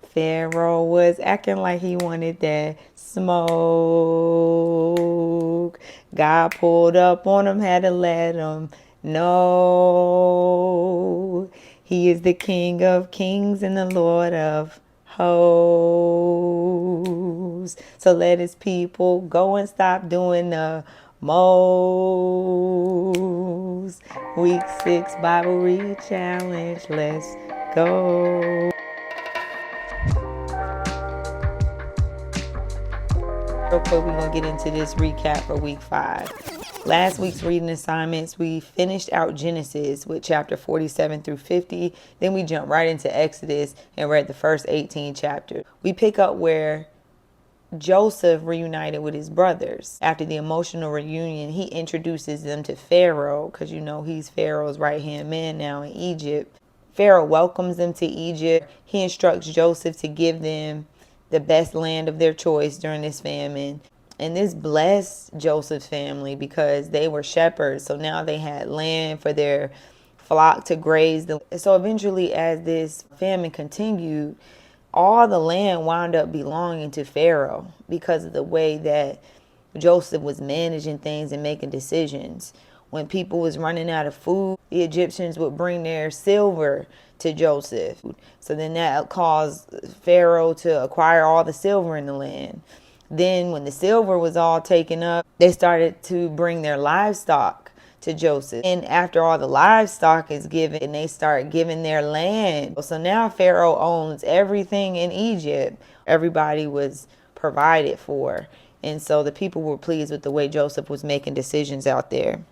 Pharaoh was acting like he wanted that smoke. God pulled up on him, had to let him know. He is the King of kings and the Lord of hosts. So let his people go and stop doing the most. Week 6 Bible read challenge. Let's go. Real quick, we're going to get into this recap for week 5. Last week's reading assignments, we finished out Genesis with chapter 47 through 50. Then we jumped right into Exodus and read the first 18 chapters. We pick up where Joseph reunited with his brothers. After the emotional reunion, he introduces them to Pharaoh, because you know he's Pharaoh's right-hand man now in Egypt. Pharaoh welcomes them to Egypt. He instructs Joseph to give them the best land of their choice during this famine. And this blessed Joseph's family because they were shepherds. So now they had land for their flock to graze. So eventually, as this famine continued, all the land wound up belonging to Pharaoh because of the way that Joseph was managing things and making decisions. When people was running out of food, the Egyptians would bring their silver to Joseph. So then that caused Pharaoh to acquire all the silver in the land. Then when the silver was all taken up, they started to bring their livestock to Joseph. And after all the livestock is given, and they start giving their land. So now Pharaoh owns everything in Egypt. Everybody was provided for. And so the people were pleased with the way Joseph was making decisions out there.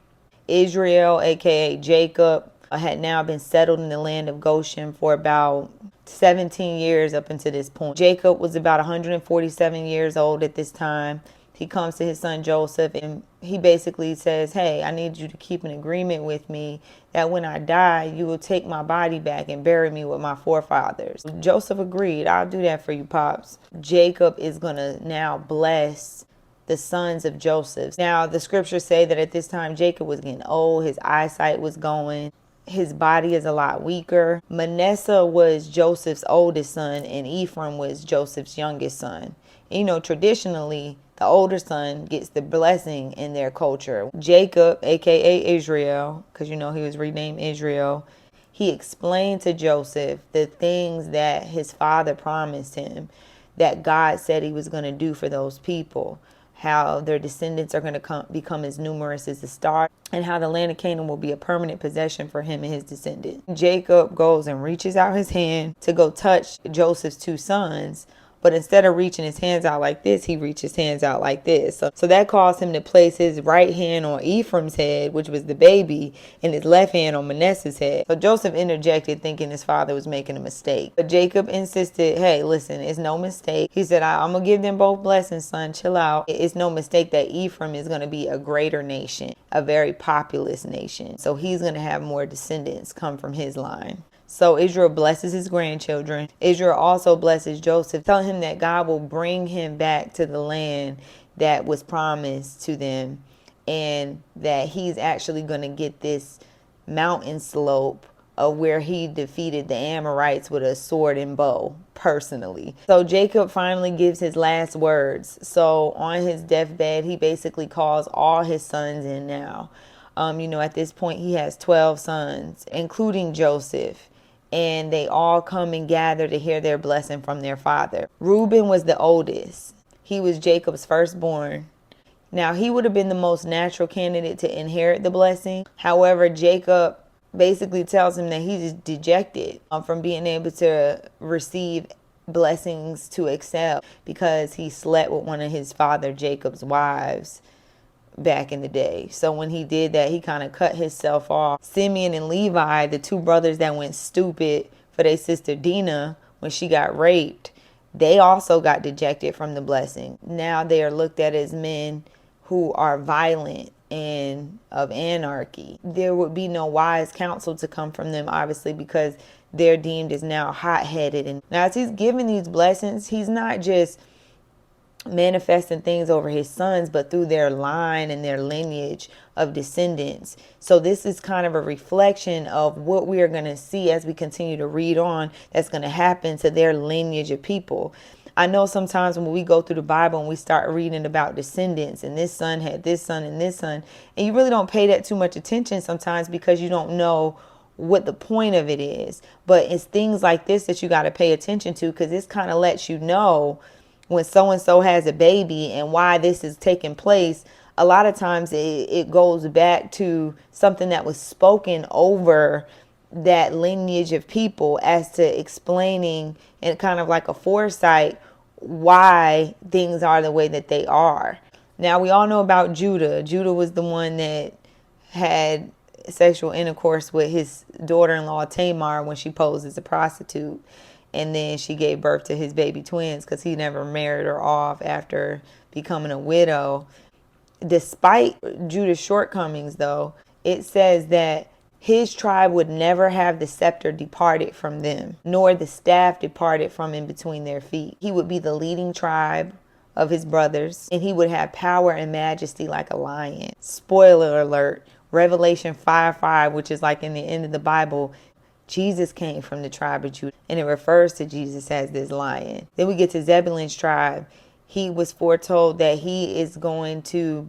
Israel, aka Jacob, had now been settled in the land of Goshen for about 17 years up until this point. Jacob was about 147 years old at this time. He comes to his son Joseph and he basically says, hey, I need you to keep an agreement with me that when I die, you will take my body back and bury me with my forefathers. Joseph agreed. I'll do that for you, Pops. Jacob is going to now bless the sons of Joseph. Now, the scriptures say that at this time, Jacob was getting old. His eyesight was going. His body is a lot weaker. Manasseh was Joseph's oldest son and Ephraim was Joseph's youngest son. You know, traditionally, the older son gets the blessing in their culture. Jacob, aka Israel, because you know he was renamed Israel, he explained to Joseph the things that his father promised him, that God said he was going to do for those people, how their descendants are going to become as numerous as the stars, and how the land of Canaan will be a permanent possession for him and his descendants. Jacob goes and reaches out his hand to go touch Joseph's two sons, but instead of reaching his hands out like this, he reaches his hands out like this. So that caused him to place his right hand on Ephraim's head, which was the baby, and his left hand on Manasseh's head. So Joseph interjected, thinking his father was making a mistake. But Jacob insisted, hey, listen, it's no mistake. He said, I'm going to give them both blessings, son. Chill out. It's no mistake that Ephraim is going to be a greater nation, a very populous nation. So he's going to have more descendants come from his line. So Israel blesses his grandchildren. Israel also blesses Joseph, telling him that God will bring him back to the land that was promised to them, and that he's actually going to get this mountain slope of where he defeated the Amorites with a sword and bow personally. So Jacob finally gives his last words. So on his deathbed, he basically calls all his sons in now. At this point, he has 12 sons, including Joseph. And they all come and gather to hear their blessing from their father. Reuben was the oldest. He was Jacob's firstborn. Now, he would have been the most natural candidate to inherit the blessing. However, Jacob basically tells him that he's dejected from being able to receive blessings to excel because he slept with one of his father Jacob's wives back in the day. So when he did that, he kind of cut himself off. Simeon and Levi, the two brothers that went stupid for their sister Dinah when she got raped, they also got dejected from the blessing. Now they are looked at as men who are violent and of anarchy. There would be no wise counsel to come from them, obviously, because they're deemed as now hot-headed. And now as he's giving these blessings, he's not just manifesting things over his sons, but through their line and their lineage of descendants. So this is kind of a reflection of what we are going to see as we continue to read on, that's going to happen to their lineage of people. I know sometimes when we go through the Bible and we start reading about descendants, and this son had this son and this son, and you really don't pay that too much attention sometimes because you don't know what the point of it is. But it's things like this that you got to pay attention to, because this kind of lets you know when so and so has a baby and why this is taking place. A lot of times it goes back to something that was spoken over that lineage of people as to explaining, and kind of like a foresight, why things are the way that they are. Now we all know about Judah. Judah was the one that had sexual intercourse with his daughter-in-law Tamar when she posed as a prostitute, and then she gave birth to his baby twins because he never married her off after becoming a widow. Despite Judah's shortcomings, though, it says that his tribe would never have the scepter departed from them, nor the staff departed from in between their feet. He would be the leading tribe of his brothers, and he would have power and majesty like a lion. Spoiler alert, Revelation 5:5, which is like in the end of the Bible, Jesus came from the tribe of Judah, and it refers to Jesus as this lion. Then we get to Zebulun's tribe. He was foretold that he is going to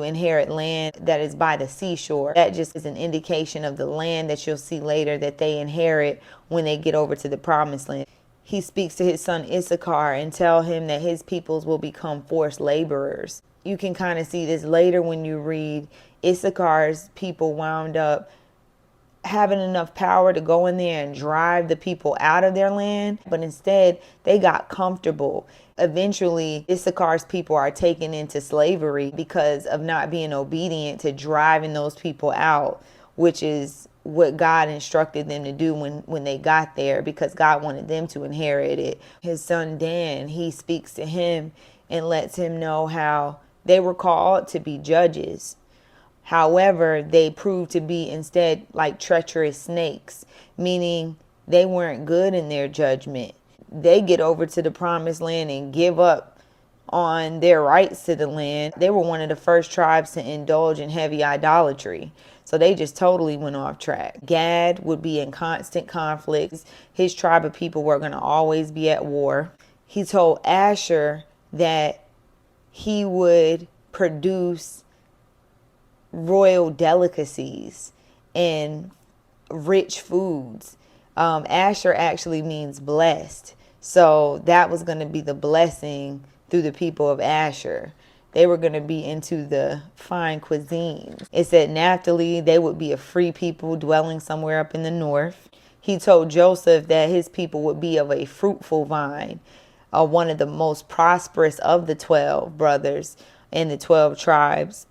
inherit land that is by the seashore. That just is an indication of the land that you'll see later that they inherit when they get over to the promised land. He speaks to his son Issachar and tell him that his peoples will become forced laborers. You can kind of see this later when you read. Issachar's people wound up having enough power to go in there and drive the people out of their land, but instead they got comfortable. Eventually, Issachar's people are taken into slavery because of not being obedient to driving those people out, which is what God instructed them to do when they got there, because God wanted them to inherit it. His son Dan, he speaks to him and lets him know how they were called to be judges. However, they proved to be instead like treacherous snakes, meaning they weren't good in their judgment. They get over to the promised land and give up on their rights to the land. They were one of the first tribes to indulge in heavy idolatry. So they just totally went off track. Gad would be in constant conflicts. His tribe of people were going to always be at war. He told Asher that he would produce royal delicacies and rich foods. Asher actually means blessed. So that was going to be the blessing through the people of Asher. They were going to be into the fine cuisine. It said Naphtali, they would be a free people dwelling somewhere up in the north. He told Joseph that his people would be of a fruitful vine, one of the most prosperous of the 12 brothers and the 12 tribes.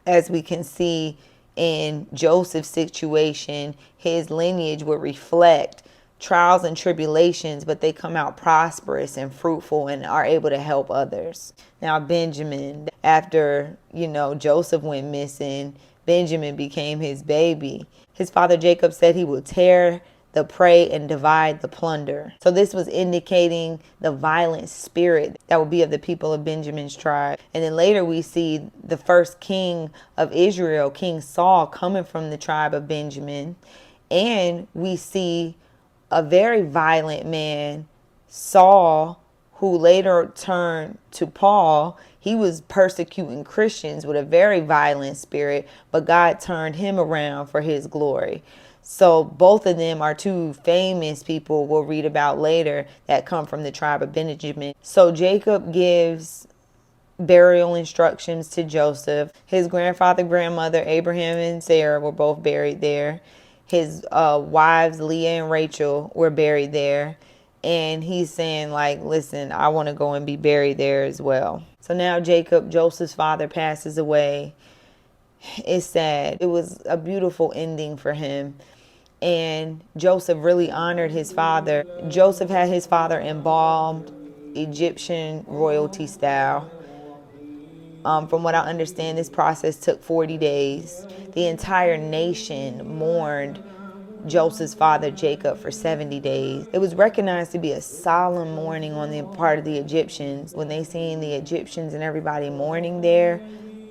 As we can see in Joseph's situation, his lineage would reflect trials and tribulations, but they come out prosperous and fruitful and are able to help others. Now Benjamin, after, Joseph went missing, Benjamin became his baby. His father Jacob said he would tear the prey and divide the plunder. So this was indicating the violent spirit that would be of the people of Benjamin's tribe. And then later we see the first king of Israel, King Saul, coming from the tribe of Benjamin. And we see a very violent man, Saul, who later turned to Paul. He was persecuting Christians with a very violent spirit, but God turned him around for his glory. So both of them are two famous people we'll read about later that come from the tribe of Benjamin. So Jacob gives burial instructions to Joseph. His grandfather, grandmother, Abraham and Sarah were both buried there. His wives, Leah and Rachel, were buried there. And he's saying, listen, I want to go and be buried there as well. So now Jacob, Joseph's father, passes away. It's sad. It was a beautiful ending for him. And Joseph really honored his father. Joseph had his father embalmed Egyptian royalty style. From what I understand, this process took 40 days. The entire nation mourned Joseph's father Jacob for 70 days. It was recognized to be a solemn mourning on the part of the Egyptians. When they seen the Egyptians and everybody mourning there,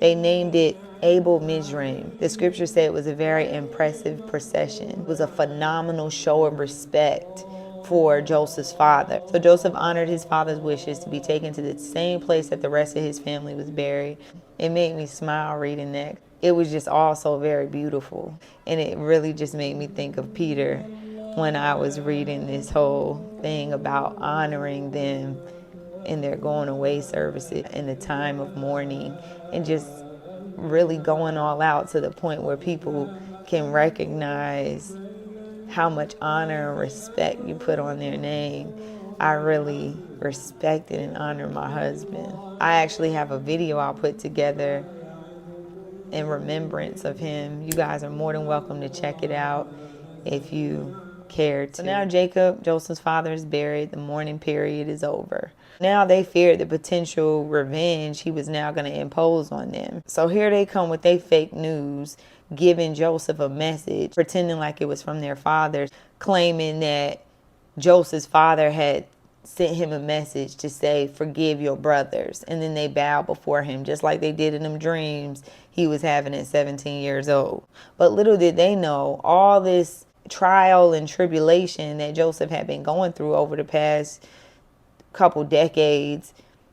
they named it Abel Mizraim. The scripture said it was a very impressive procession. It was a phenomenal show of respect for Joseph's father. So Joseph honored his father's wishes to be taken to the same place that the rest of his family was buried. It made me smile reading that. It was just also very beautiful. And it really just made me think of Peter when I was reading this whole thing about honoring them in their going away services in the time of mourning, and just really going all out to the point where people can recognize how much honor and respect you put on their name. I really respected and honored my husband. I actually have a video I'll put together in remembrance of him. You guys are more than welcome to check it out if you care to. So now Jacob, Joseph's father, is buried. The mourning period is over. Now they feared the potential revenge he was now going to impose on them. So here they come with their fake news, giving Joseph a message, pretending like it was from their father, claiming that Joseph's father had sent him a message to say, forgive your brothers. And then they bowed before him, just like they did in them dreams he was having at 17 years old. But little did they know, all this trial and tribulation that Joseph had been going through over the past couple decades,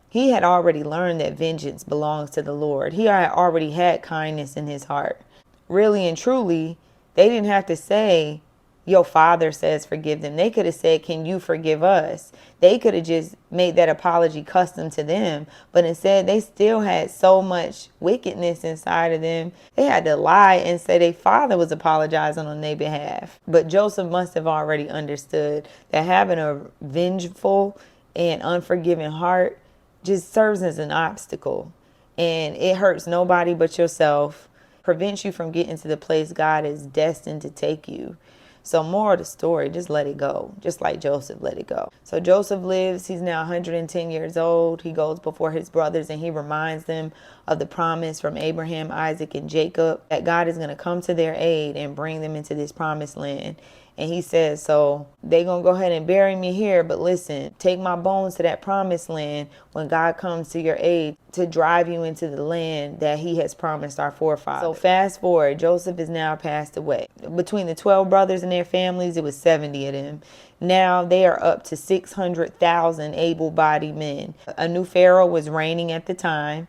he had already learned that vengeance belongs to the Lord. He had already had kindness in his heart. Really and truly, they didn't have to say, your father says forgive them. They could have said, can you forgive us? They could have just made that apology custom to them. But instead, they still had so much wickedness inside of them. They had to lie and say their father was apologizing on their behalf. But Joseph must have already understood that having a vengeful and unforgiving heart just serves as an obstacle. And it hurts nobody but yourself, prevents you from getting to the place God is destined to take you. So more of the story, just let it go. Just like Joseph let it go. So Joseph lives, he's now 110 years old. He goes before his brothers and he reminds them of the promise from Abraham, Isaac, and Jacob that God is going to come to their aid and bring them into this promised land. And he says, so they're going to go ahead and bury me here. But listen, take my bones to that promised land when God comes to your aid to drive you into the land that he has promised our forefathers. So fast forward, Joseph is now passed away. Between the 12 brothers and their families, it was 70 of them. Now they are up to 600,000 able-bodied men. A new Pharaoh was reigning at the time.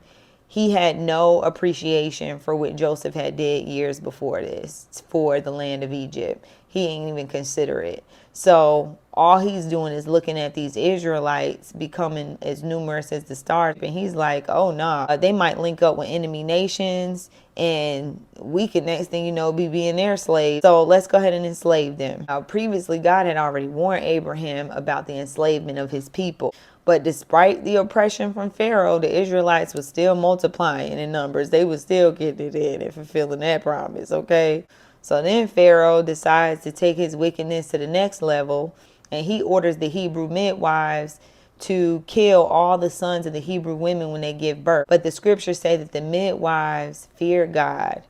He had no appreciation for what Joseph had did years before this for the land of Egypt. He ain't even consider it. So all he's doing is looking at these Israelites becoming as numerous as the stars. And he's like, oh, nah, they might link up with enemy nations and we could, next thing you know, be being their slaves. So let's go ahead and enslave them. Now, previously, God had already warned Abraham about the enslavement of his people. But despite the oppression from Pharaoh, the Israelites were still multiplying in numbers. They were still getting it in and fulfilling that promise, okay? So then Pharaoh decides to take his wickedness to the next level, and he orders the Hebrew midwives to kill all the sons of the Hebrew women when they give birth. But the scriptures say that the midwives feared God,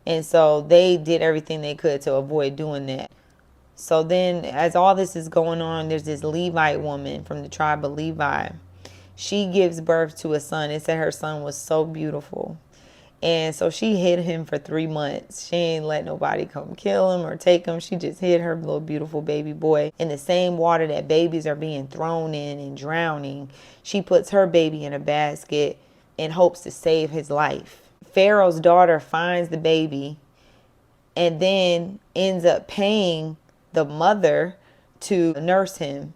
and so they did everything they could to avoid doing that. So then as all this is going on, there's this Levite woman from the tribe of Levi. She gives birth to a son. It said her son was so beautiful. And so she hid him for 3 months. She ain't let nobody come kill him or take him. She just hid her little beautiful baby boy in the same water that babies are being thrown in and drowning. She puts her baby in a basket in hopes to save his life. Pharaoh's daughter finds the baby and then ends up paying the mother to nurse him.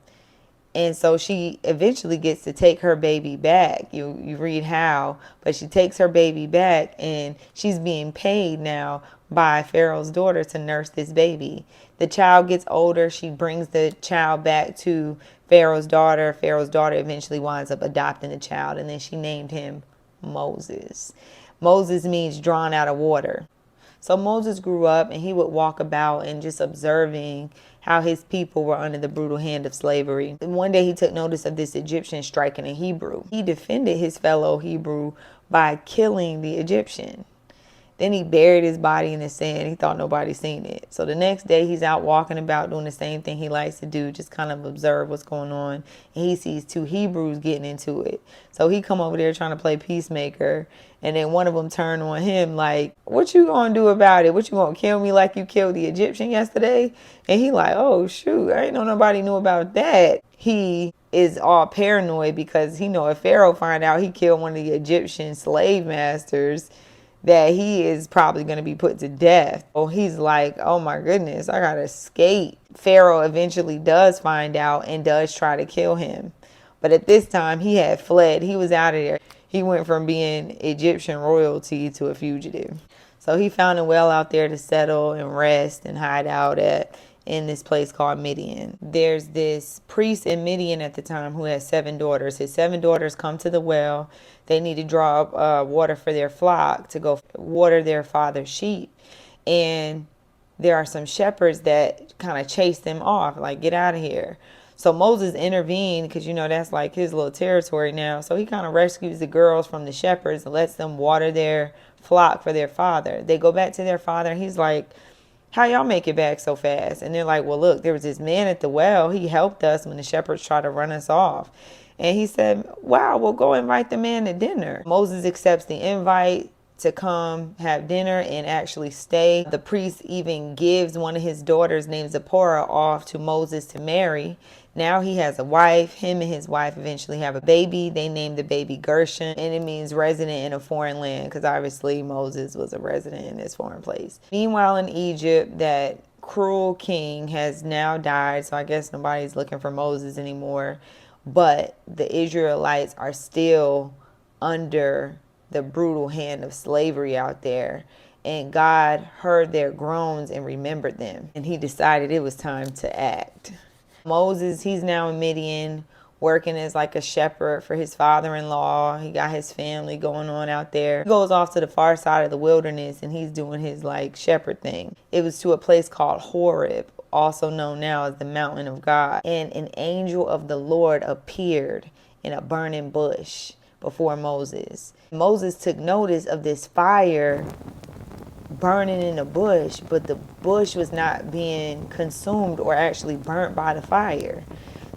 And so she eventually gets to take her baby back. You read how, but she takes her baby back and she's being paid now by Pharaoh's daughter to nurse this baby. The child gets older. She brings the child back to Pharaoh's daughter. Pharaoh's daughter eventually winds up adopting the child, and then she named him Moses. Moses means drawn out of water. So Moses grew up and he would walk about and just observing how his people were under the brutal hand of slavery. And one day he took notice of this Egyptian striking a Hebrew. He defended his fellow Hebrew by killing the Egyptian. Then he buried his body in the sand. He thought nobody seen it. So the next day he's out walking about doing the same thing he likes to do, just kind of observe what's going on. And he sees two Hebrews getting into it. So he come over there trying to play peacemaker. And then one of them turned on him like, what you gonna do about it? What, you gonna kill me like you killed the Egyptian yesterday? And he like, oh shoot, I ain't know nobody knew about that. He is all paranoid because he know if Pharaoh find out he killed one of the Egyptian slave masters, that he is probably going to be put to death. So he's like, oh my goodness, I gotta escape. Pharaoh eventually does find out and does try to kill him. But at this time he had fled. He was out of there. He went from being Egyptian royalty to a fugitive. So he found a well out there to settle and rest and hide out at in this place called Midian. There's this priest in Midian at the time who has 7 daughters. His 7 daughters come to the well. They need to draw up water for their flock to go water their father's sheep. And there are some shepherds that kind of chase them off, like, get out of here. So Moses intervened because, that's like his little territory now. So he kind of rescues the girls from the shepherds and lets them water their flock for their father. They go back to their father and he's like, how y'all make it back so fast? And they're like, well, look, there was this man at the well. He helped us when the shepherds tried to run us off. And he said, wow, well, go invite the man to dinner. Moses accepts the invite to come have dinner and actually stay. The priest even gives one of his daughters named Zipporah off to Moses to marry. Now he has a wife. Him and his wife eventually have a baby. They named the baby Gershon, and it means resident in a foreign land because obviously Moses was a resident in this foreign place. Meanwhile, in Egypt, that cruel king has now died, so I guess nobody's looking for Moses anymore. But the Israelites are still under the brutal hand of slavery out there. And God heard their groans and remembered them. And he decided it was time to act. Moses, he's now in Midian, working as like a shepherd for his father-in-law. He got his family going on out there. He goes off to the far side of the wilderness and he's doing his like shepherd thing. It was to a place called Horeb, also known now as the mountain of God. And an angel of the Lord appeared in a burning bush before Moses. Moses took notice of this fire burning in the bush, but the bush was not being consumed or actually burnt by the fire.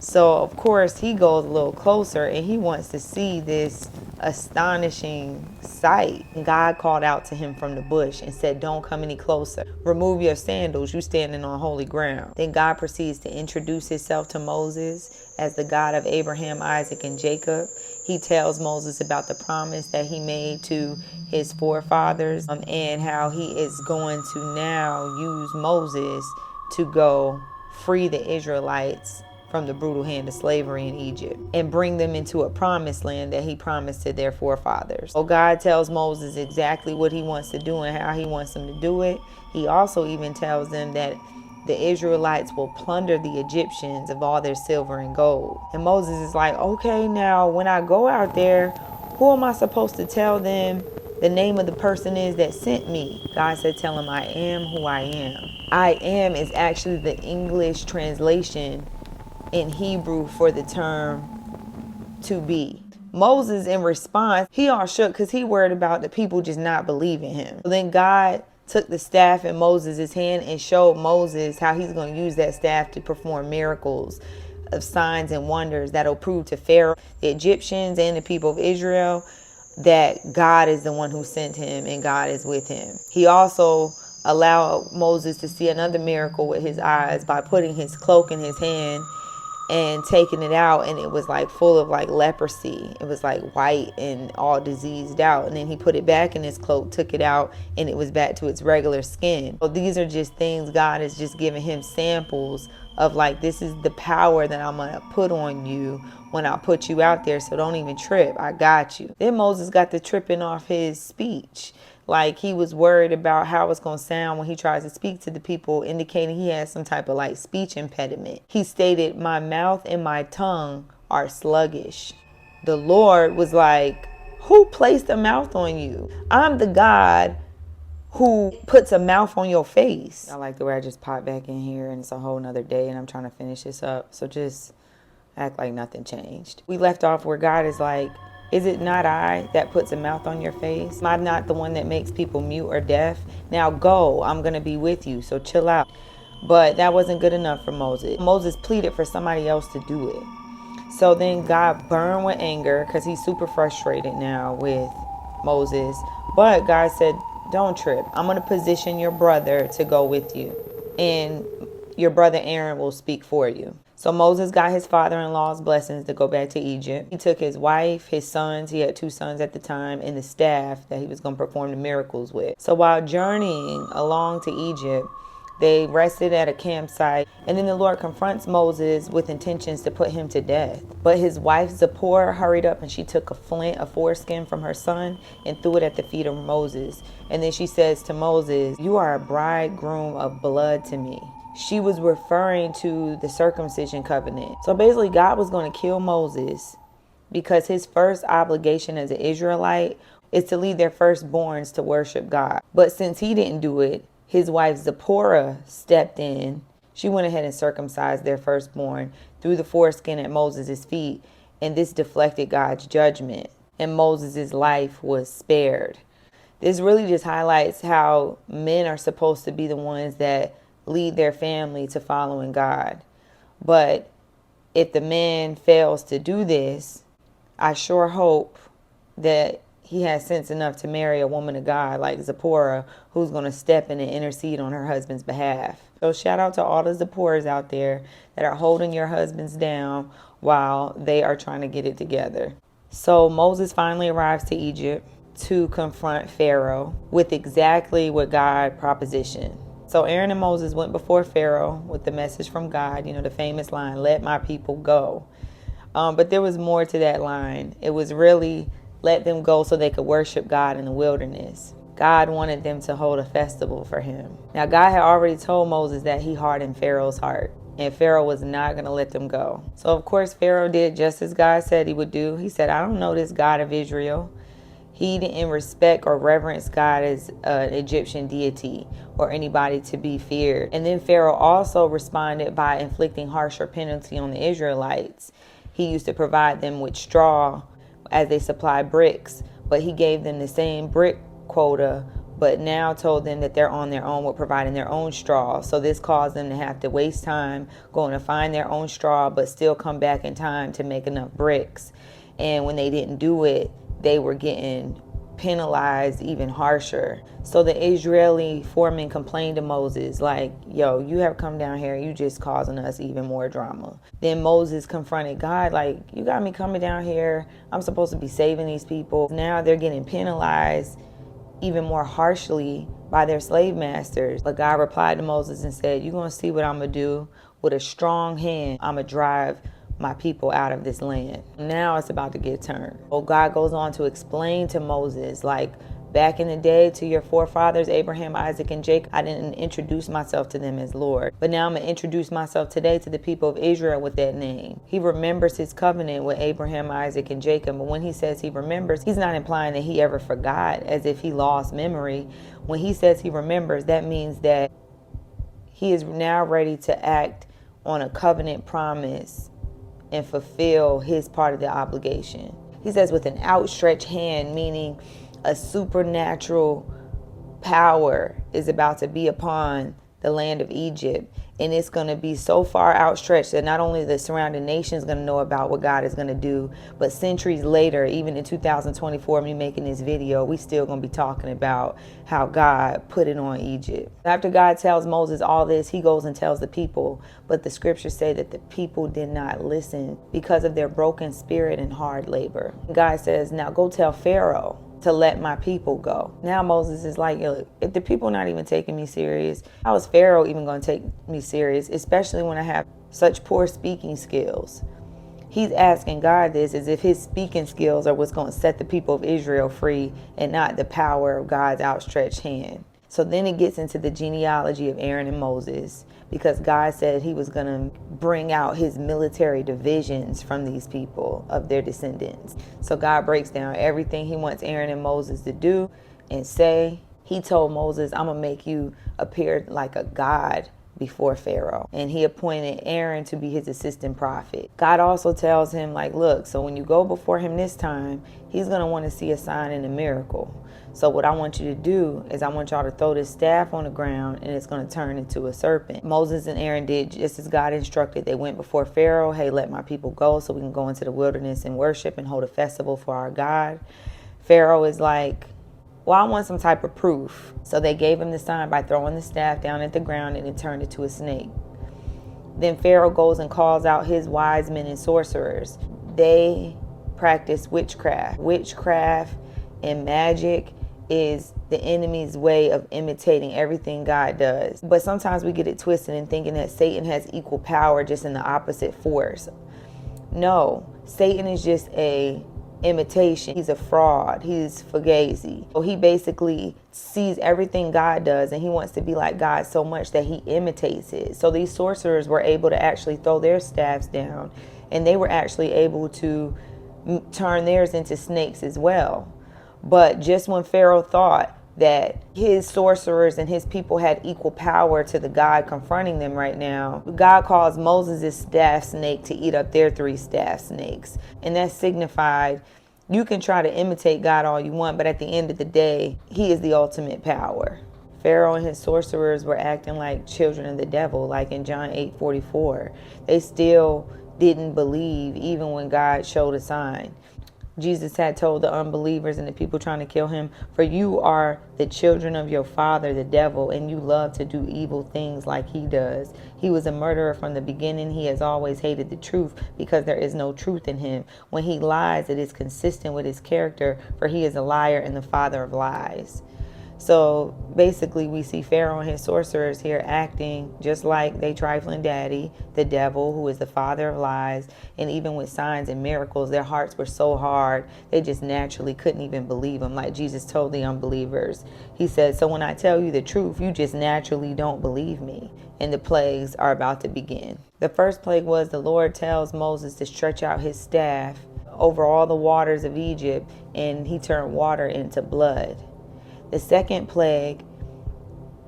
So of course he goes a little closer and he wants to see this astonishing sight. God called out to him from the bush and said, don't come any closer. Remove your sandals, you standing on holy ground. Then God proceeds to introduce himself to Moses as the God of Abraham, Isaac, and Jacob. He tells Moses about the promise that he made to his forefathers and how he is going to now use Moses to go free the Israelites from the brutal hand of slavery in Egypt and bring them into a promised land that he promised to their forefathers. So God tells Moses exactly what he wants to do and how he wants them to do it. He also even tells them that the Israelites will plunder the Egyptians of all their silver and gold. And Moses is like, okay, now when I go out there, who am I supposed to tell them the name of the person is that sent me? God said, tell him I am who I am. I am is actually the English translation in Hebrew for the term to be. Moses, in response, he all shook because he worried about the people just not believing him. So then God took the staff in Moses' hand and showed Moses how he's going to use that staff to perform miracles of signs and wonders that'll prove to Pharaoh, the Egyptians, and the people of Israel that God is the one who sent him and God is with him. He also allowed Moses to see another miracle with his eyes by putting his cloak in his hand and taking it out, and it was like full of like leprosy. It was like white and all diseased out. And then he put it back in his cloak, took it out, and it was back to its regular skin. So these are just things God is just giving him samples of, like, this is the power that I'm gonna put on you when I put you out there, so don't even trip. I got you. Then Moses got to tripping off his speech. Like, he was worried about how it's going to sound when he tries to speak to the people, indicating he has some type of like speech impediment. He stated, my mouth and my tongue are sluggish. The Lord was like, who placed a mouth on you? I'm the God who puts a mouth on your face. I like the way I just popped back in here and it's a whole nother day and I'm trying to finish this up. So just act like nothing changed. We left off where God is like, Is it not I that puts a mouth on your face? Am I not the one that makes people mute or deaf? Now go, I'm going to be with you, so chill out. But that wasn't good enough for Moses. Moses pleaded for somebody else to do it. So then God burned with anger because he's super frustrated now with Moses. But God said, don't trip. I'm going to position your brother to go with you. And your brother Aaron will speak for you. So Moses got his father-in-law's blessings to go back to Egypt. He took his wife, his sons, he had 2 sons at the time, and the staff that he was going to perform the miracles with. So while journeying along to Egypt, they rested at a campsite, and then the Lord confronts Moses with intentions to put him to death. But his wife Zipporah hurried up and she took a flint, a foreskin from her son, and threw it at the feet of Moses. And then she says to Moses, "You are a bridegroom of blood to me." She was referring to the circumcision covenant. So basically, God was going to kill Moses because his first obligation as an Israelite is to lead their firstborns to worship God. But since he didn't do it, his wife Zipporah stepped in. She went ahead and circumcised their firstborn, threw the foreskin at Moses' feet, and this deflected God's judgment, and Moses' life was spared. This really just highlights how men are supposed to be the ones that lead their family to following God. But if the man fails to do this, I sure hope that he has sense enough to marry a woman of God like Zipporah, who's going to step in and intercede on her husband's behalf. So shout out to all the Zipporahs out there that are holding your husbands down while they are trying to get it together. So Moses finally arrives to Egypt to confront Pharaoh with exactly what God propositioned. So Aaron and Moses went before Pharaoh with the message from God, the famous line, "Let my people go." But there was more to that line. It was really, let them go so they could worship God in the wilderness. God wanted them to hold a festival for him. Now, God had already told Moses that he hardened Pharaoh's heart, and Pharaoh was not going to let them go. So, of course, Pharaoh did just as God said he would do. He said, "I don't know this God of Israel." He didn't respect or reverence God as an Egyptian deity or anybody to be feared. And then Pharaoh also responded by inflicting harsher penalty on the Israelites. He used to provide them with straw as they supplied bricks, but he gave them the same brick quota, but now told them that they're on their own with providing their own straw. So this caused them to have to waste time going to find their own straw, but still come back in time to make enough bricks. And when they didn't do it, they were getting penalized even harsher. So the Israeli foreman complained to Moses like, "Yo, you have come down here, you just causing us even more drama." Then Moses confronted God like, "You got me coming down here, I'm supposed to be saving these people. Now they're getting penalized even more harshly by their slave masters." But God replied to Moses and said, "You're going to see what I'm going to do. With a strong hand, I'm going to drive my people out of this land." Now it's about to get turned. Well, God goes on to explain to Moses, like, back in the day to your forefathers, Abraham, Isaac, and Jacob, I didn't introduce myself to them as Lord. But now I'm going to introduce myself today to the people of Israel with that name. He remembers his covenant with Abraham, Isaac, and Jacob. But when he says he remembers, he's not implying that he ever forgot as if he lost memory. When he says he remembers, that means that he is now ready to act on a covenant promise and fulfill his part of the obligation. He says with an outstretched hand, meaning a supernatural power is about to be upon the land of Egypt. And it's going to be so far outstretched that not only the surrounding nations going to know about what God is going to do, but centuries later, even in 2024, me making this video, we still going to be talking about how God put it on Egypt. After God tells Moses all this, he goes and tells the people, but the scriptures say that the people did not listen because of their broken spirit and hard labor. God says, "Now go tell Pharaoh to let my people go." Now Moses is like, "Look, if the people not even taking me serious, how is Pharaoh even going to take me serious, especially when I have such poor speaking skills?" He's asking God this as if his speaking skills are what's going to set the people of Israel free and not the power of God's outstretched hand. So then it gets into the genealogy of Aaron and Moses, because God said he was going to bring out his military divisions from these people of their descendants. So God breaks down everything he wants Aaron and Moses to do and say. He told Moses, "I'm going to make you appear like a god before Pharaoh. And he appointed Aaron to be his assistant prophet. God also tells him, like, look, so when you go before him this time, he's going to want to see a sign and a miracle. So what I want you to do is I want y'all to throw this staff on the ground and it's going to turn into a serpent. Moses and Aaron did just as God instructed. They went before Pharaoh. Hey, let my people go so we can go into the wilderness and worship and hold a festival for our God. Pharaoh is like, well, I want some type of proof. So they gave him the sign by throwing the staff down at the ground and it turned into a snake. Then Pharaoh goes and calls out his wise men and sorcerers. They practice witchcraft. Witchcraft and magic is the enemy's way of imitating everything God does. But sometimes we get it twisted in thinking that Satan has equal power, just in the opposite force. No, Satan is just a imitation. He's a fraud. He's fugazi. So he basically sees everything God does and he wants to be like God so much that he imitates it. So these sorcerers were able to actually throw their staffs down and they were actually able to turn theirs into snakes as well. But just when Pharaoh thought that his sorcerers and his people had equal power to the God confronting them right now, God caused Moses' staff snake to eat up their 3 staff snakes. And that signified, you can try to imitate God all you want, but at the end of the day, he is the ultimate power. Pharaoh and his sorcerers were acting like children of the devil, like in John 8:44. They still didn't believe even when God showed a sign. Jesus had told the unbelievers and the people trying to kill him, for you are the children of your father, the devil, and you love to do evil things like he does. He was a murderer from the beginning. He has always hated the truth because there is no truth in him. When he lies, it is consistent with his character, for he is a liar and the father of lies. So basically we see Pharaoh and his sorcerers here acting just like they trifling daddy, the devil, who is the father of lies. And even with signs and miracles, their hearts were so hard, they just naturally couldn't even believe them. Like Jesus told the unbelievers, he said, so when I tell you the truth, you just naturally don't believe me. And the plagues are about to begin. The first plague was the Lord tells Moses to stretch out his staff over all the waters of Egypt, and he turned water into blood. The second plague,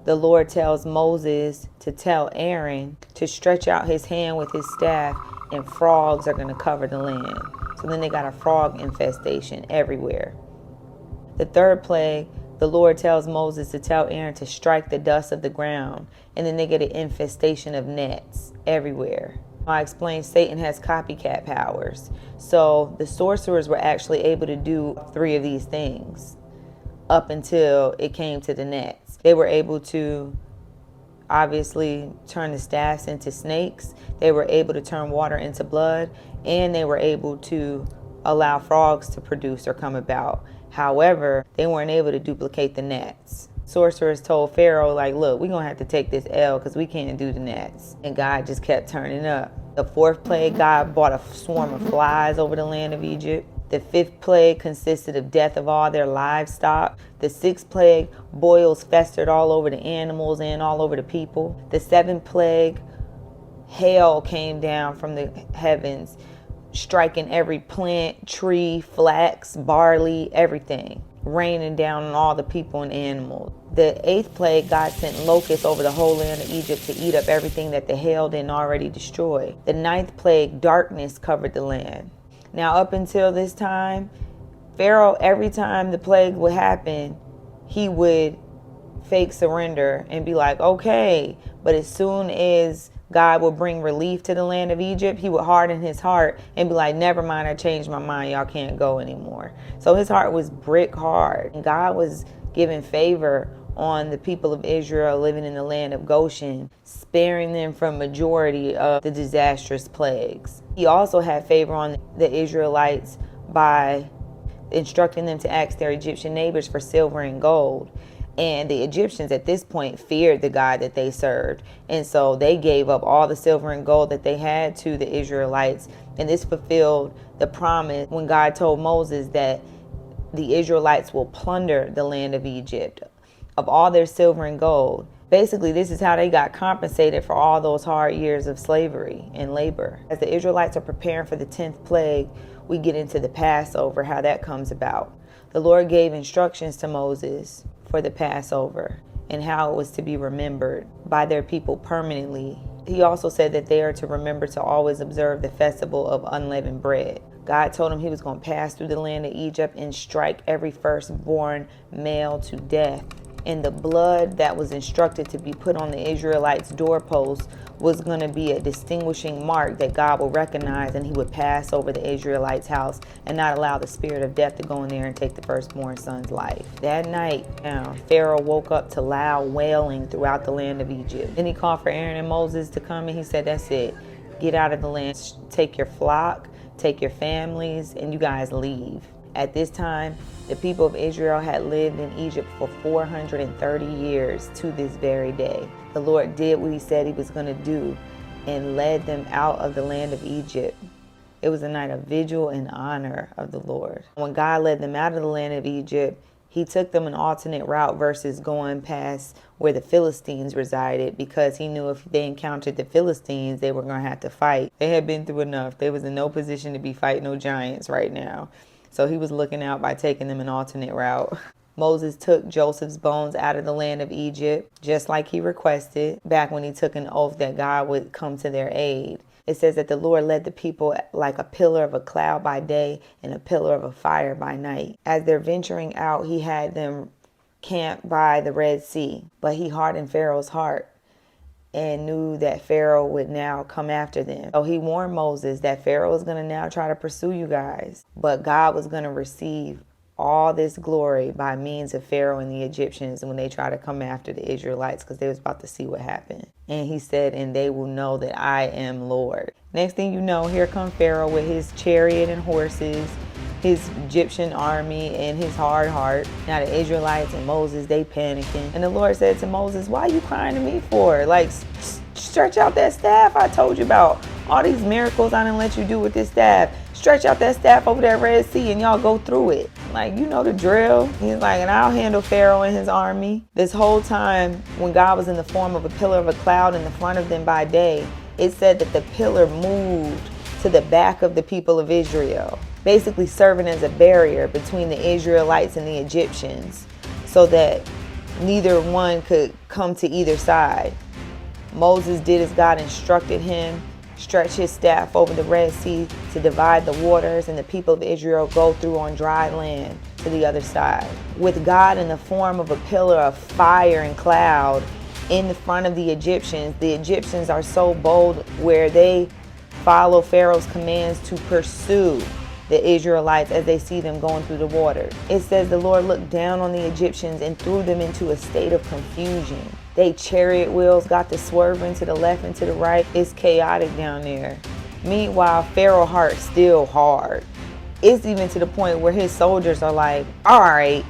the Lord tells Moses to tell Aaron to stretch out his hand with his staff and frogs are going to cover the land. So then they got a frog infestation everywhere. The third plague, the Lord tells Moses to tell Aaron to strike the dust of the ground, and then they get an infestation of gnats everywhere. I explained Satan has copycat powers. So the sorcerers were actually able to do 3 of these things up until it came to the gnats. They were able to obviously turn the staffs into snakes. They were able to turn water into blood, and they were able to allow frogs to produce or come about. However, they weren't able to duplicate the gnats. Sorcerers told Pharaoh, like, look, we're going to have to take this L because we can't do the gnats. And God just kept turning up. The 4th plague, God brought a swarm of flies over the land of Egypt. The 5th plague consisted of death of all their livestock. The 6th plague, boils festered all over the animals and all over the people. The 7th plague, hail came down from the heavens, striking every plant, tree, flax, barley, everything, raining down on all the people and animals. The 8th plague, God sent locusts over the whole land of Egypt to eat up everything that the hail didn't already destroy. The 9th plague, darkness covered the land. Now, up until this time, Pharaoh, every time the plague would happen, he would fake surrender and be like, okay. But as soon as God would bring relief to the land of Egypt, he would harden his heart and be like, never mind, I changed my mind. Y'all can't go anymore. So his heart was brick hard. And God was giving favor on the people of Israel living in the land of Goshen, sparing them from majority of the disastrous plagues. He also had favor on the Israelites by instructing them to ask their Egyptian neighbors for silver and gold. And the Egyptians at this point feared the God that they served. And so they gave up all the silver and gold that they had to the Israelites. And this fulfilled the promise when God told Moses that the Israelites will plunder the land of Egypt of all their silver and gold. Basically, this is how they got compensated for all those hard years of slavery and labor. As the Israelites are preparing for the 10th plague, we get into the Passover, how that comes about. The Lord gave instructions to Moses for the Passover. and how it was to be remembered by their people permanently. He also said that they are to remember to always observe the festival of unleavened bread. God told him he was going to pass through the land of Egypt and strike every firstborn male to death. And the blood that was instructed to be put on the Israelites' doorposts was going to be a distinguishing mark that God would recognize, and he would pass over the Israelites' house and not allow the spirit of death to go in there and take the firstborn son's life. That night, Pharaoh woke up to loud wailing throughout the land of Egypt. Then he called for Aaron and Moses to come, and he said, that's it. Get out of the land. Take your flock, take your families, and you guys leave. At this time, the people of Israel had lived in Egypt for 430 years to this very day. The Lord did what he said he was going to do and led them out of the land of Egypt. It was a night of vigil in honor of the Lord. When God led them out of the land of Egypt, he took them an alternate route versus going past where the Philistines resided, because he knew if they encountered the Philistines, they were going to have to fight. They had been through enough. They was in no position to be fighting no giants right now. So he was looking out by taking them an alternate route. Moses took Joseph's bones out of the land of Egypt, just like he requested, back when he took an oath that God would come to their aid. It says that the Lord led the people like a pillar of a cloud by day and a pillar of a fire by night. As they're venturing out, he had them camp by the Red Sea, but he hardened Pharaoh's heart and knew that Pharaoh would now come after them. So he warned Moses that Pharaoh was going to now try to pursue you guys, but God was going to receive all this glory by means of Pharaoh and the Egyptians when they try to come after the Israelites, because they was about to see what happened. And he said, and they will know that I am Lord. Next thing you know, here come Pharaoh with his chariot and horses, his Egyptian army, and his hard heart. Now the Israelites and Moses, they panicking. And the Lord said to Moses, why are you crying to me for? Like, stretch out that staff I told you about. All these miracles I didn't let you do with this staff. Stretch out that staff over that Red Sea and y'all go through it. Like, you know the drill. He's like, and I'll handle Pharaoh and his army. This whole time, when God was in the form of a pillar of a cloud in the front of them by day, it said that the pillar moved to the back of the people of Israel, basically serving as a barrier between the Israelites and the Egyptians, so that neither one could come to either side. Moses did as God instructed him, stretch his staff over the Red Sea to divide the waters, and the people of Israel go through on dry land to the other side. With God in the form of a pillar of fire and cloud in the front of the Egyptians are so bold where they follow Pharaoh's commands to pursue the Israelites as they see them going through the water. It says the Lord looked down on the Egyptians and threw them into a state of confusion. They chariot wheels got to swerving to the left and to the right. It's chaotic down there. Meanwhile, Pharaoh's heart still hard. It's even to the point where his soldiers are like, all right,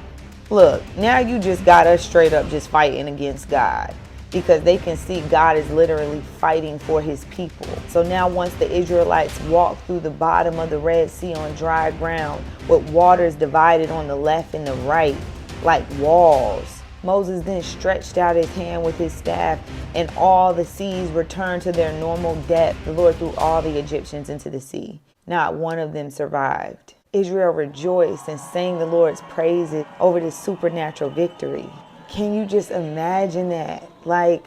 look, now you just got us straight up just fighting against God, because they can see God is literally fighting for his people. So now once the Israelites walk through the bottom of the Red Sea on dry ground with waters divided on the left and the right like walls, Moses then stretched out his hand with his staff, and all the seas returned to their normal depth. The Lord threw all the Egyptians into the sea. Not one of them survived. Israel rejoiced and sang the Lord's praises over this supernatural victory. Can you just imagine that? Like,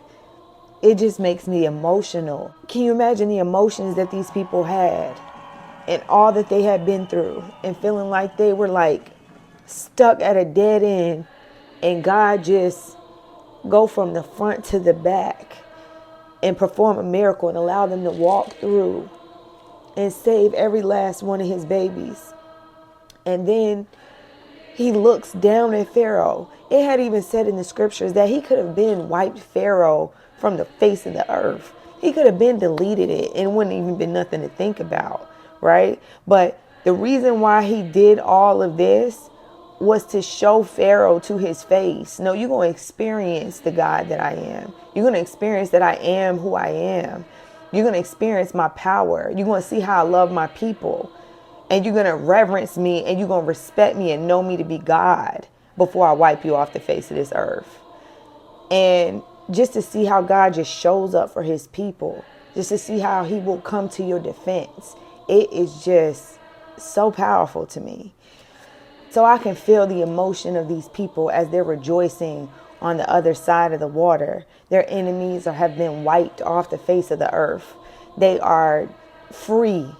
it just makes me emotional. Can you imagine the emotions that these people had and all that they had been through, and feeling like they were like stuck at a dead end, and God just go from the front to the back and perform a miracle and allow them to walk through and save every last one of his babies. And then he looks down at Pharaoh. It had even said in the scriptures that he could have been wiped Pharaoh from the face of the earth. He could have been deleted it, and it wouldn't even been nothing to think about, right? But the reason why he did all of this was to show Pharaoh to his face, no, you're going to experience the God that I am. You're going to experience that I am who I am. You're going to experience my power. You're going to see how I love my people. And you're going to reverence me, and you're going to respect me and know me to be God before I wipe you off the face of this earth. And just to see how God just shows up for his people, just to see how he will come to your defense. It is just so powerful to me. So I can feel the emotion of these people as they're rejoicing on the other side of the water. Their enemies have been wiped off the face of the earth. They are free,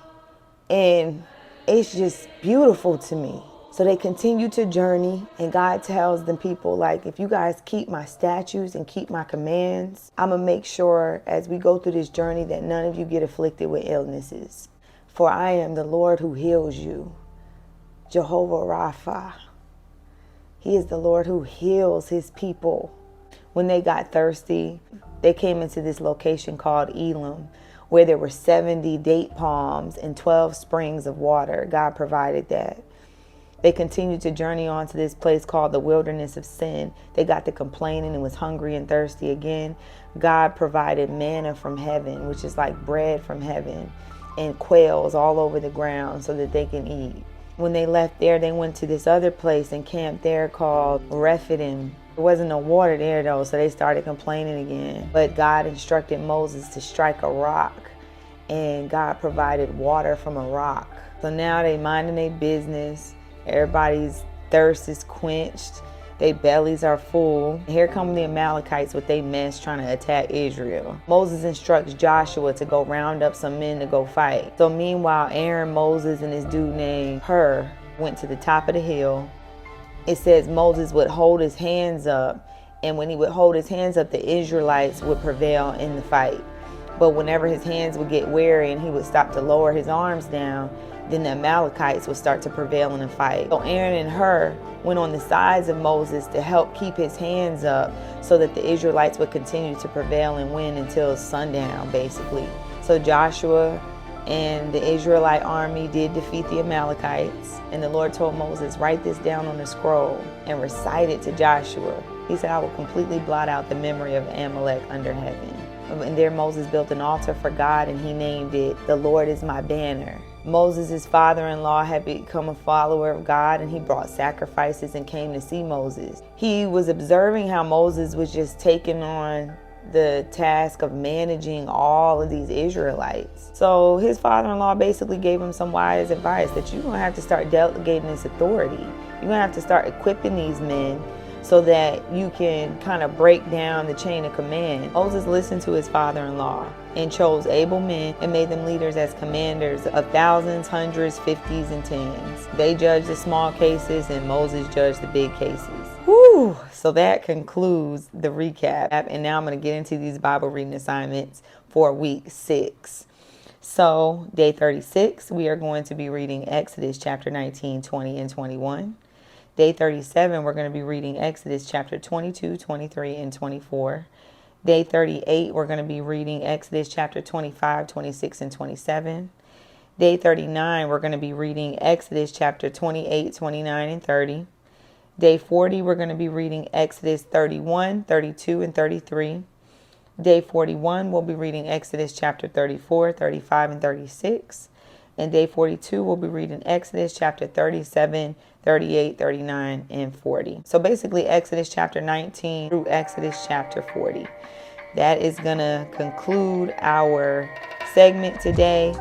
and it's just beautiful to me. So they continue to journey, and God tells the people, like, if you guys keep my statutes and keep my commands, I'm going to make sure as we go through this journey that none of you get afflicted with illnesses. For I am the Lord who heals you, Jehovah Rapha. He is the Lord who heals his people. When they got thirsty, they came into this location called Elim, where there were 70 date palms and 12 springs of water. God provided that. They continued to journey on to this place called the wilderness of sin. They got to complaining and was hungry and thirsty again. God provided manna from heaven, which is like bread from heaven, and quails all over the ground so that they can eat. When they left there, they went to this other place and camped there called Rephidim. There wasn't no water there though, so they started complaining again. But God instructed Moses to strike a rock, and God provided water from a rock. So now they minding their business. Everybody's thirst is quenched. Their bellies are full. Here come the Amalekites with their mess trying to attack Israel. Moses instructs Joshua to go round up some men to go fight. So meanwhile, Aaron, Moses, and this dude named Hur went to the top of the hill. It says Moses would hold his hands up, and when he would hold his hands up, the Israelites would prevail in the fight. But whenever his hands would get weary and he would stop to lower his arms down, then the Amalekites would start to prevail in the fight. So Aaron and Hur went on the sides of Moses to help keep his hands up so that the Israelites would continue to prevail and win until sundown, basically. So Joshua and the Israelite army did defeat the Amalekites. And the Lord told Moses, write this down on a scroll and recite it to Joshua. He said, I will completely blot out the memory of Amalek under heaven. And there Moses built an altar for God, and he named it, The Lord is My Banner. Moses' father-in-law had become a follower of God, and he brought sacrifices and came to see Moses. He was observing how Moses was just taking on the task of managing all of these Israelites. So his father-in-law basically gave him some wise advice that you're going to have to start delegating this authority. You're going to have to start equipping these men so that you can kind of break down the chain of command. Moses listened to his father-in-law and chose able men and made them leaders as commanders of thousands, hundreds, fifties, and tens. They judged the small cases, and Moses judged the big cases. Whew. So that concludes the recap. And now I'm going to get into these Bible reading assignments for week 6. So day 36, we are going to be reading Exodus chapter 19, 20, and 21. Day 37, we're going to be reading Exodus chapter 22, 23, and 24. Day 38, we're going to be reading Exodus chapter 25, 26, and 27. Day 39, we're going to be reading Exodus chapter 28, 29, and 30. Day 40, we're going to be reading Exodus 31, 32, and 33. Day 41, we'll be reading Exodus chapter 34, 35, and 36. And day 42, we'll be reading Exodus chapter 37, 38, 39, and 40. So basically Exodus chapter 19 through Exodus chapter 40. That is going to conclude our segment today.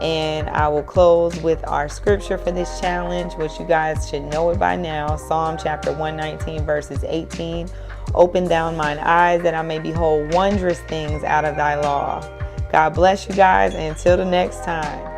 And I will close with our scripture for this challenge, which you guys should know it by now. Psalm chapter 119, verses 18. Open down mine eyes that I may behold wondrous things out of thy law. God bless you guys. And until the next time.